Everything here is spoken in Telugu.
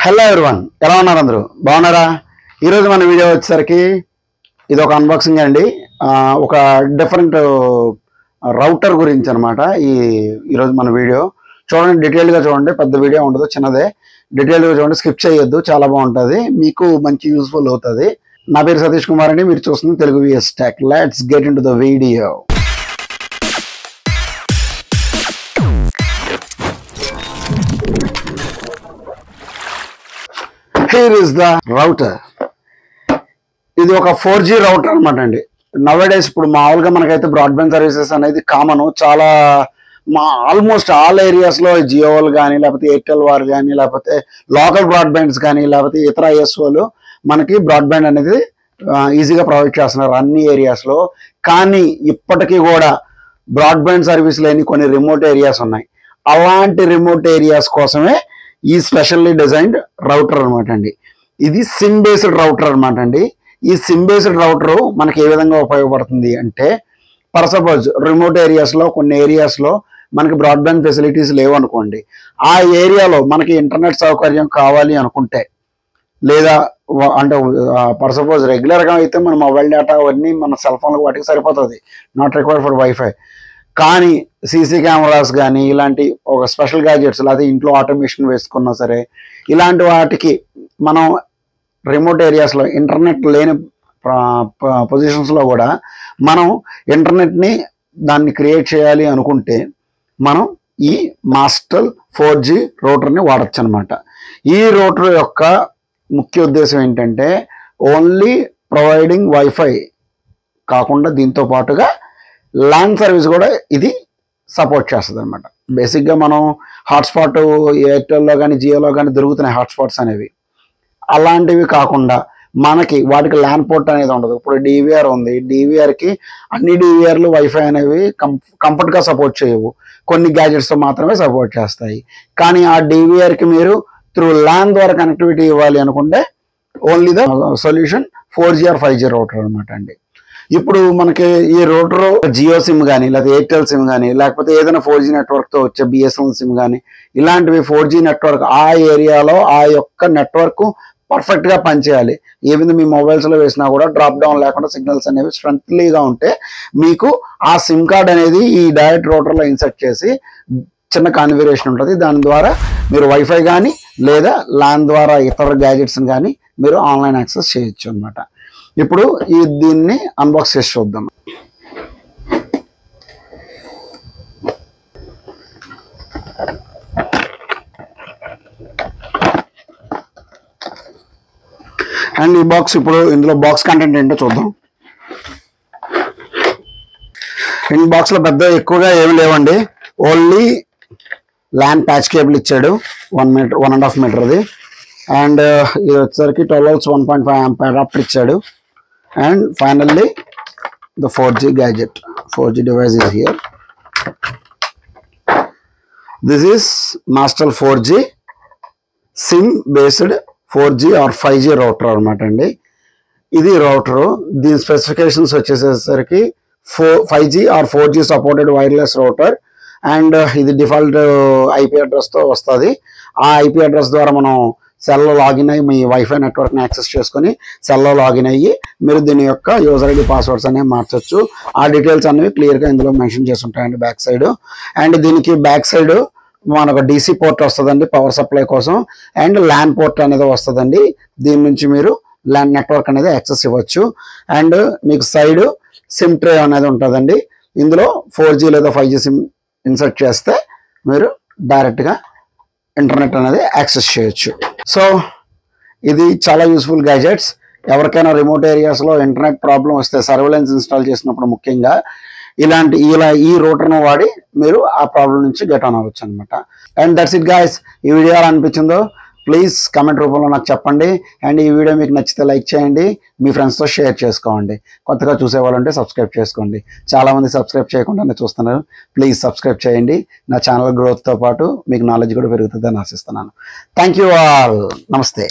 హలో ఎవ్రీవన్, ఎలా ఉన్నారు? అందరూ బాగున్నారా? ఈరోజు మన వీడియో వచ్చేసరికి ఇది ఒక అన్బాక్సింగ్ అండి. ఒక డిఫరెంట్ రౌటర్ గురించి అనమాట. ఈరోజు మన వీడియో చూడండి, డీటెయిల్గా చూడండి. పెద్ద వీడియో ఉండదు, చిన్నదే. డీటెయిల్గా చూడండి, స్కిప్ చేయొద్దు, చాలా బాగుంటుంది, మీకు మంచి యూస్ఫుల్ అవుతుంది. నా పేరు సతీష్ కుమార్ అండి, మీరు చూస్తుంది Telugu VS tech. Let's get into the video. Here is the router. ఇది ఒక 4G రౌటర్ అనమాట అండి. నవేడేస్ ఇప్పుడు మామూలుగా మనకైతే బ్రాడ్బ్యాండ్ సర్వీసెస్ అనేది కామన్. చాలా ఆల్మోస్ట్ ఆల్ ఏరియాస్లో జియో వాళ్ళు కానీ, లేకపోతే ఎయిర్టెల్ వారు కానీ, లేకపోతే లోకల్ బ్రాడ్బ్యాండ్స్ కానీ, లేకపోతే ఇతర ఐఎస్ఓలు మనకి బ్రాడ్బ్యాండ్ అనేది ఈజీగా ప్రొవైడ్ చేస్తున్నారు అన్ని ఏరియాస్లో. కానీ ఇప్పటికీ కూడా బ్రాడ్బ్యాండ్ సర్వీస్ లేని కొన్ని రిమోట్ ఏరియాస్ ఉన్నాయి. అలాంటి రిమోట్ ఏరియాస్ కోసమే ఈ స్పెషల్లీ డిజైన్డ్ రౌటర్ అనమాట అండి. ఇది సిమ్ బేస్డ్ రౌటర్ అనమాట అండి. ఈ సిమ్ బేస్డ్ రౌటర్ మనకి ఏ విధంగా ఉపయోగపడుతుంది అంటే, ఫర్ సపోజ్ రిమోట్ ఏరియాస్లో కొన్ని ఏరియాస్లో మనకి బ్రాడ్బ్యాండ్ ఫెసిలిటీస్ లేవు అనుకోండి. ఆ ఏరియాలో మనకి ఇంటర్నెట్ సౌకర్యం కావాలి అనుకుంటే, లేదా అంటే ఫర్ సపోజ్ రెగ్యులర్గా అయితే మన మొబైల్ డేటా అవన్నీ మన సెల్ ఫోన్లకు వాటికి సరిపోతుంది, నాట్ రిక్వైర్డ్ ఫర్ వైఫై. కానీ సీసీ కెమెరాస్ కానీ, ఇలాంటి ఒక స్పెషల్ గ్యాజెట్స్, లేకపోతే ఇంట్లో ఆటోమేషన్ వేసుకున్నా సరే, ఇలాంటి వాటికి మనం రిమోట్ ఏరియాస్లో ఇంటర్నెట్ లేని పొజిషన్స్లో కూడా మనం ఇంటర్నెట్ని దాన్ని క్రియేట్ చేయాలి అనుకుంటే మనం ఈ మాస్టల్ 4G రౌటర్ని వాడచ్చు అనమాట. ఈ రౌటర్ యొక్క ముఖ్య ఉద్దేశం ఏంటంటే, ఓన్లీ ప్రొవైడింగ్ వైఫై కాకుండా దీంతో పాటుగా ల్యాన్ సర్వీస్ కూడా ఇది సపోర్ట్ చేస్తుంది అనమాట. బేసిక్గా మనం హాట్స్పాట్ ఎయిర్టెల్లో కానీ జియోలో కానీ దొరుకుతున్నాయి హాట్స్పాట్స్ అనేవి. అలాంటివి కాకుండా మనకి వాటికి ల్యాన్ పోర్ట్ అనేది ఉండదు. ఇప్పుడు DVR ఉంది, DVRకి అన్ని DVRలు వైఫై అనేవి కంఫర్ట్గా సపోర్ట్ చేయవు, కొన్ని గ్యాజెట్స్తో మాత్రమే సపోర్ట్ చేస్తాయి. కానీ ఆ DVRకి మీరు త్రూ ల్యాన్ ద్వారా కనెక్టివిటీ ఇవ్వాలి అనుకుంటే only the solution 4G or 5G router అనమాట అండి. ఇప్పుడు మనకి ఈ రౌటర్ జియో సిమ్ కానీ, లేకపోతే ఎయిర్టెల్ సిమ్ కానీ, లేకపోతే ఏదైనా 4G నెట్వర్క్తో వచ్చే BSNL సిమ్ కానీ, ఇలాంటివి 4G నెట్వర్క్ ఆ ఏరియాలో ఆ యొక్క నెట్వర్క్ పర్ఫెక్ట్గా పనిచేయాలి. ఏమైనా మీ మొబైల్స్లో వేసినా కూడా డ్రాప్ డౌన్ లేకుండా సిగ్నల్స్ అనేవి స్ట్రెంత్లీగా ఉంటే మీకు ఆ సిమ్ కార్డ్ అనేది ఈ డైరెక్ట్ రౌటర్లో ఇన్సర్ట్ చేసి చిన్న కాన్ఫిగరేషన్ ఉంటుంది. దాని ద్వారా మీరు వైఫై కానీ లేదా ల్యాన్ ద్వారా ఇతర గ్యాజెట్స్ని కానీ మీరు ఆన్లైన్ యాక్సెస్ చేయొచ్చు అనమాట. ఇప్పుడు దీన్ని అన్బాక్స్ చేసి చూద్దాం. అండ్ ఈ బాక్స్, ఇప్పుడు ఇందులో బాక్స్ కంటెంట్ ఏంటో చూద్దాం. ఈ బాక్స్లో పెద్ద ఎక్కువగా ఏమి లేవండి. ఓన్లీ ల్యాన్ ప్యాచ్ కేబుల్ ఇచ్చాడు, 1 మీటర్ 1.5 మీటర్ది. అండ్ ఇది వచ్చేసరికి 12 volts 1.5 amp అడాప్టర్ ఇచ్చాడు. And finally the 4G gadget, 4G device is here. This is Master 4G SIM based 4G or 5G router అనమాట అండి. ఇది రౌటర్, దీని స్పెసిఫికేషన్స్ వచ్చేసరికి 5G or 4G supported wireless router. And ఇది డిఫాల్ట్ IP అడ్రస్తో వస్తుంది. ఆ IP అడ్రస్ ద్వారా మనం సెల్లో లాగిన్ అయ్యి మీ వైఫై నెట్వర్క్ని యాక్సెస్ చేసుకొని సెల్లో లాగిన్ అయ్యి మీరు దీని యొక్క యూజర్ ఐడి పాస్వర్డ్స్ అనేవి మార్చొచ్చు. ఆ డీటెయిల్స్ అనేవి క్లియర్గా ఇందులో మెన్షన్ చేసి ఉంటాయండి బ్యాక్ సైడ్. అండ్ దీనికి బ్యాక్ సైడ్ మనకు DC పోర్ట్ వస్తుందండి పవర్ సప్లై కోసం. అండ్ ల్యాన్ పోర్ట్ అనేది వస్తుందండి, దీని నుంచి మీరు ల్యాన్ నెట్వర్క్ అనేది యాక్సెస్ ఇవ్వచ్చు. అండ్ మీకు సైడ్ సిమ్ ట్రే అనేది ఉంటుందండి. ఇందులో 4G లేదా 5G సిమ్ ఇన్సర్ట్ చేస్తే మీరు డైరెక్ట్గా ఇంటర్నెట్ అనేది యాక్సెస్ చేయొచ్చు. సో ఇది చాలా యూస్ఫుల్ గ్యాజెట్స్. ఎవరికైనా రిమోట్ ఏరియాస్లో ఇంటర్నెట్ ప్రాబ్లం వస్తే, సర్వేలెన్స్ ఇన్స్టాల్ చేసినప్పుడు ముఖ్యంగా ఈ రౌటర్ను వాడి మీరు ఆ ప్రాబ్లం నుంచి గెట్ ఆన్ అవ్వచ్చు అనమాట. And that's it guys. ఈ వీడియో ఎలా అనిపించిందో ప్లీజ్ కమెంట్ రూపంలో నాకు చెప్పండి. అండ్ ఈ వీడియో మీకు నచ్చితే లైక్ చేయండి, మీ ఫ్రెండ్స్తో షేర్ చేసుకోండి. కొత్తగా చూసేవాళ్ళంటే సబ్స్క్రైబ్ చేసుకోండి. చాలామంది సబ్స్క్రైబ్ చేయకుండానే చూస్తున్నారు, ప్లీజ్ సబ్స్క్రైబ్ చేయండి. నా ఛానల్ గ్రోత్తో పాటు మీకు నాలెడ్జ్ కూడా పెరుగుతుందని ఆశిస్తున్నాను. Thank you all. నమస్తే.